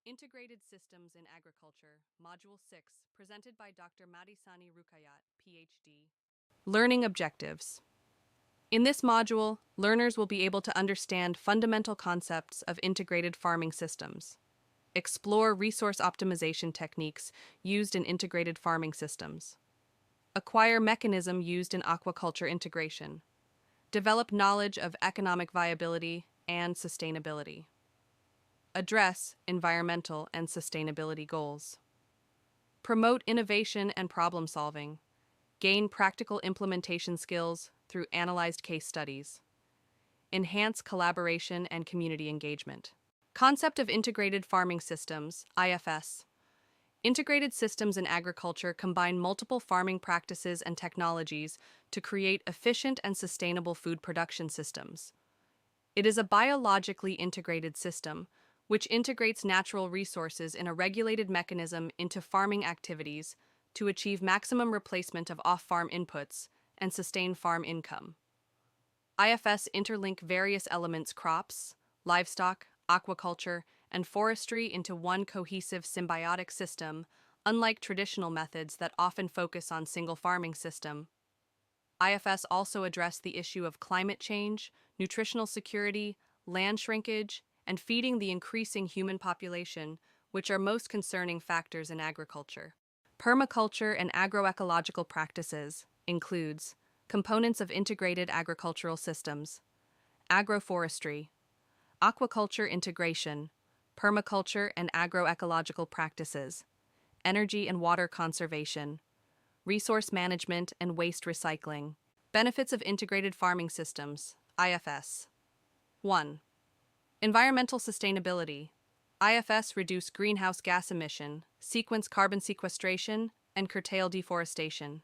Integrated Systems in Agriculture, Module 6, presented by Dr. Madisani Rukayat, PhD. Learning Objectives. In this module, learners will be able to understand fundamental concepts of integrated farming systems, explore resource optimization techniques used in integrated farming systems, acquire mechanism used in aquaculture integration, develop knowledge of economic viability and sustainability, address environmental and sustainability goals, promote innovation and problem solving, gain practical implementation skills through analyzed case studies, enhance collaboration and community engagement. Concept of Integrated Farming Systems, IFS. Integrated systems in agriculture combine multiple farming practices and technologies to create efficient and sustainable food production systems. It is a biologically integrated system, which integrates natural resources in a regulated mechanism into farming activities to achieve maximum replacement of off-farm inputs and sustain farm income. IFS interlink various elements crops, livestock, aquaculture, and forestry into one cohesive symbiotic system, unlike traditional methods that often focus on single farming system. IFS also address the issue of climate change, nutritional security, land shrinkage, and feeding the increasing human population, which are most concerning factors in agriculture. Permaculture and agroecological practices includes components of integrated agricultural systems, agroforestry, aquaculture integration, permaculture and agroecological practices, energy and water conservation, resource management and waste recycling. Benefits of integrated farming systems, IFS. 1. Environmental sustainability. IFS reduce greenhouse gas emission, sequence carbon sequestration, and curtail deforestation.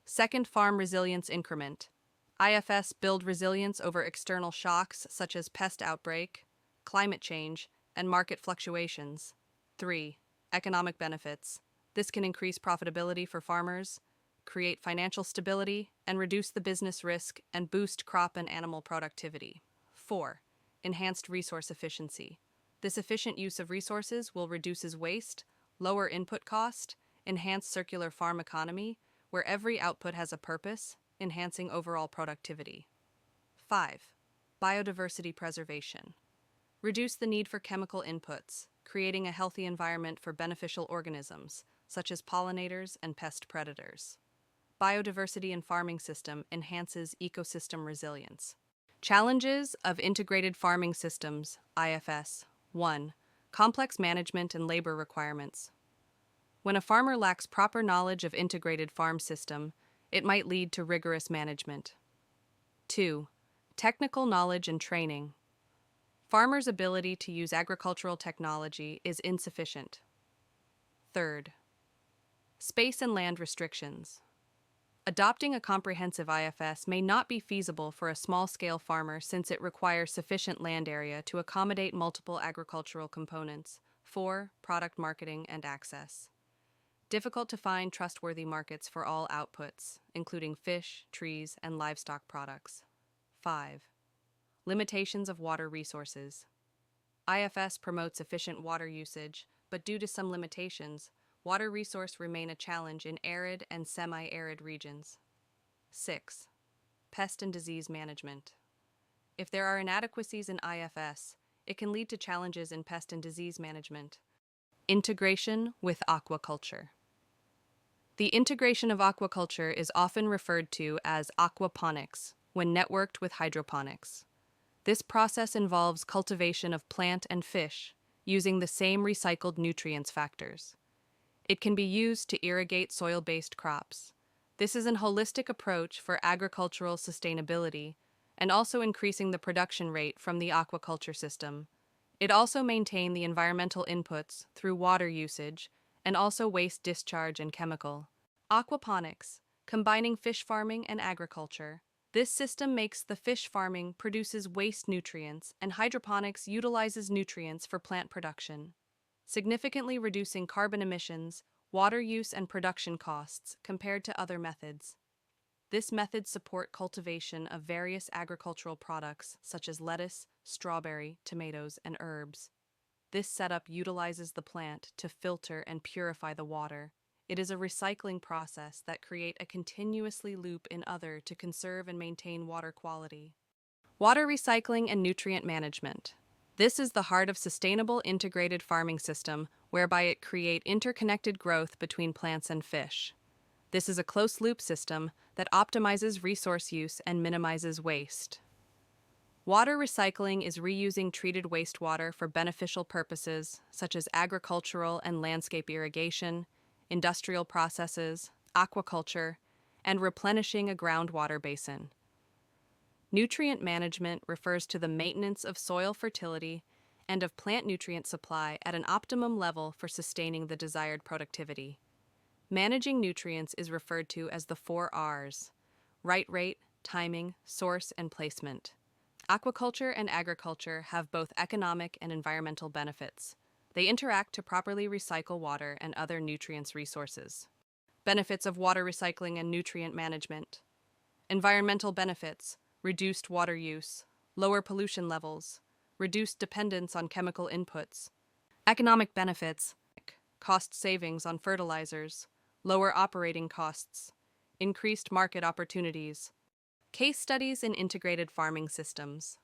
Second, farm resilience increment. IFS build resilience over external shocks such as pest outbreak, climate change, and market fluctuations. 3. Economic benefits. This can increase profitability for farmers, create financial stability, and reduce the business risk and boost crop and animal productivity. 4. Enhanced resource efficiency. This efficient use of resources will reduce waste, lower input cost, enhance circular farm economy, where every output has a purpose, enhancing overall productivity. 5. Biodiversity preservation. Reduce the need for chemical inputs, creating a healthy environment for beneficial organisms, such as pollinators and pest predators. Biodiversity in farming system enhances ecosystem resilience. Challenges of integrated farming systems, IFS. 1. Complex management and labor requirements. When a farmer lacks proper knowledge of integrated farm system, it might lead to rigorous management. 2. Technical knowledge and training. Farmers' ability to use agricultural technology is insufficient. 3. Space and land restrictions. Adopting a comprehensive IFS may not be feasible for a small-scale farmer since it requires sufficient land area to accommodate multiple agricultural components. 4. Product marketing and access. Difficult to find trustworthy markets for all outputs, including fish, trees, and livestock products. 5. Limitations of water resources. IFS promotes efficient water usage, but due to some limitations, water resources remain a challenge in arid and semi-arid regions. 6. Pest and disease management. If there are inadequacies in IFS, it can lead to challenges in pest and disease management. Integration with aquaculture. The integration of aquaculture is often referred to as aquaponics when networked with hydroponics. This process involves cultivation of plant and fish using the same recycled nutrients factors. It can be used to irrigate soil-based crops. This is an holistic approach for agricultural sustainability and also increasing the production rate from the aquaculture system. It also maintains the environmental inputs through water usage and also waste discharge and chemical. Aquaponics, combining fish farming and agriculture. This system makes the fish farming produces waste nutrients and hydroponics utilizes nutrients for plant production, significantly reducing carbon emissions, water use, and production costs compared to other methods. This method supports cultivation of various agricultural products such as lettuce, strawberry, tomatoes, and herbs. This setup utilizes the plant to filter and purify the water. It is a recycling process that creates a continuously loop in other to conserve and maintain water quality. Water recycling and nutrient management. This is the heart of sustainable integrated farming system, whereby it create interconnected growth between plants and fish. This is a closed-loop system that optimizes resource use and minimizes waste. Water recycling is reusing treated wastewater for beneficial purposes such as agricultural and landscape irrigation, industrial processes, aquaculture, and replenishing a groundwater basin. Nutrient management refers to the maintenance of soil fertility and of plant nutrient supply at an optimum level for sustaining the desired productivity. Managing nutrients is referred to as the 4 Rs: right rate, timing, source, and placement. Aquaculture and agriculture have both economic and environmental benefits. They interact to properly recycle water and other nutrients resources. Benefits of water recycling and nutrient management. Environmental benefits: reduced water use, lower pollution levels, reduced dependence on chemical inputs. Economic benefits: cost savings on fertilizers, lower operating costs, increased market opportunities. Case studies in integrated farming systems.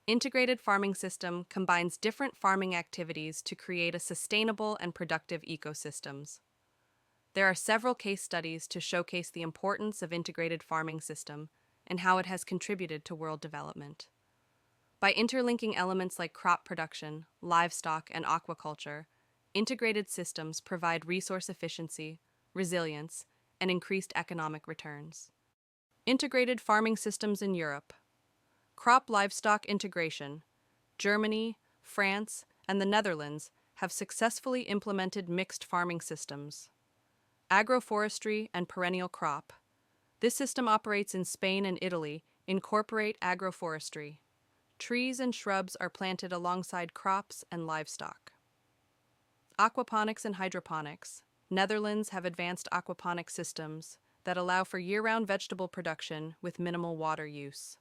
Integrated farming system combines different farming activities to create a sustainable and productive ecosystems. There are several case studies to showcase the importance of integrated farming system and how it has contributed to world development. By interlinking elements like crop production, livestock, and aquaculture, integrated systems provide resource efficiency, resilience, and increased economic returns. Integrated farming systems in Europe. Crop livestock integration. Germany, France, and the Netherlands have successfully implemented mixed farming systems. Agroforestry and perennial crop. This system operates in Spain and Italy, incorporate agroforestry. Trees and shrubs are planted alongside crops and livestock. Aquaponics and hydroponics. Netherlands have advanced aquaponic systems that allow for year-round vegetable production with minimal water use.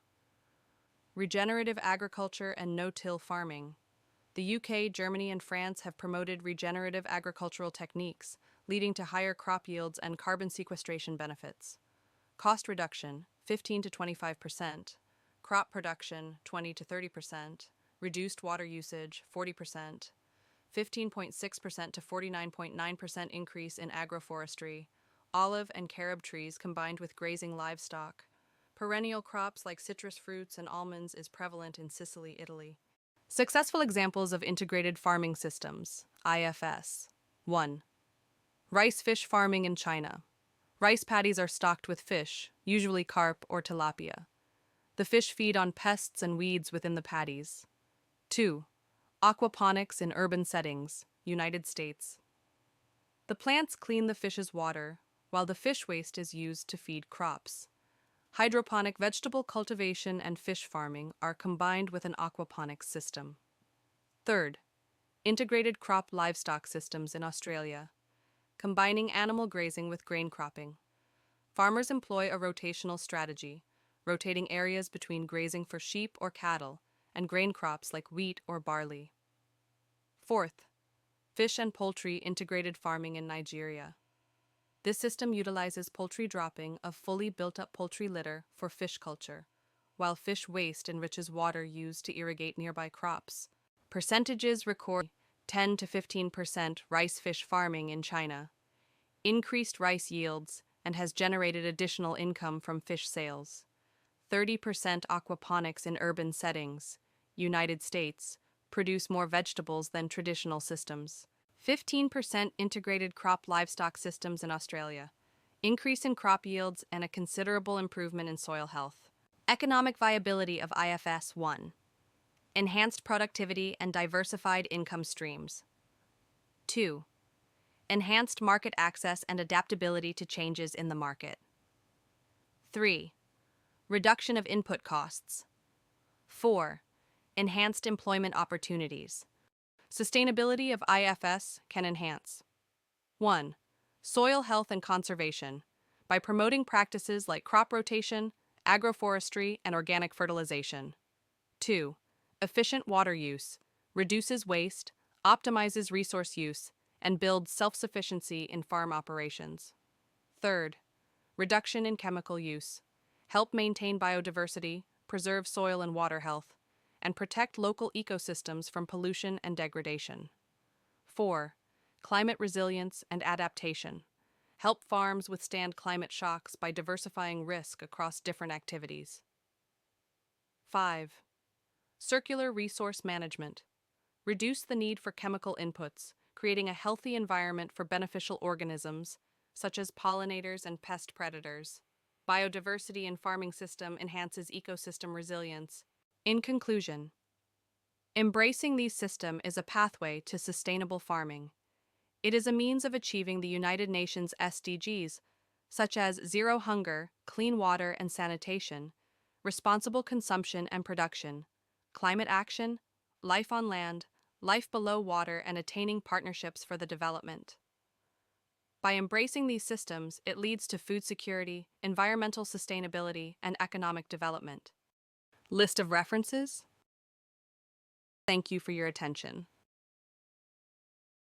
Regenerative agriculture and no-till farming. The UK, Germany, and France have promoted regenerative agricultural techniques, leading to higher crop yields and carbon sequestration benefits. Cost reduction, 15 to 25%. Crop production, 20 to 30%. Reduced water usage, 40%. 15.6% to 49.9% increase in agroforestry. Olive and carob trees combined with grazing livestock. Perennial crops like citrus fruits and almonds is prevalent in Sicily, Italy. Successful examples of integrated farming systems, IFS. 1. Rice fish farming in China. Rice paddies are stocked with fish, usually carp or tilapia. The fish feed on pests and weeds within the paddies. 2. Aquaponics in urban settings, United States. The plants clean the fish's water, while the fish waste is used to feed crops. Hydroponic vegetable cultivation and fish farming are combined with an aquaponics system. 3rd, integrated crop livestock systems in Australia, combining animal grazing with grain cropping. Farmers employ a rotational strategy, rotating areas between grazing for sheep or cattle and grain crops like wheat or barley. 4th, fish and poultry integrated farming in Nigeria. This system utilizes poultry dropping of fully built-up poultry litter for fish culture, while fish waste enriches water used to irrigate nearby crops. Percentages record 10 to 15% rice fish farming in China, increased rice yields, and has generated additional income from fish sales. 30% aquaponics in urban settings, United States, produce more vegetables than traditional systems. 15% integrated crop livestock systems in Australia, increase in crop yields and a considerable improvement in soil health. Economic viability of IFS 1. Enhanced productivity and diversified income streams. 2. Enhanced market access and adaptability to changes in the market. 3. Reduction of input costs. 4. Enhanced employment opportunities. Sustainability of IFS can enhance 1. Soil health and conservation by promoting practices like crop rotation, agroforestry, and organic fertilization. 2. Efficient water use reduces waste, optimizes resource use, and builds self-sufficiency in farm operations. Third, reduction in chemical use. Help maintain biodiversity, preserve soil and water health, and protect local ecosystems from pollution and degradation. 4. Climate resilience and adaptation. Help farms withstand climate shocks by diversifying risk across different activities. 5. Circular resource management. Reduce the need for chemical inputs, creating a healthy environment for beneficial organisms, such as pollinators and pest predators. Biodiversity in farming system enhances ecosystem resilience. In conclusion, embracing these systems is a pathway to sustainable farming. It is a means of achieving the United Nations SDGs, such as zero hunger, clean water and sanitation, responsible consumption and production, climate action, life on land, life below water, and attaining partnerships for the development. By embracing these systems, it leads to food security, environmental sustainability, and economic development. List of references? Thank you for your attention.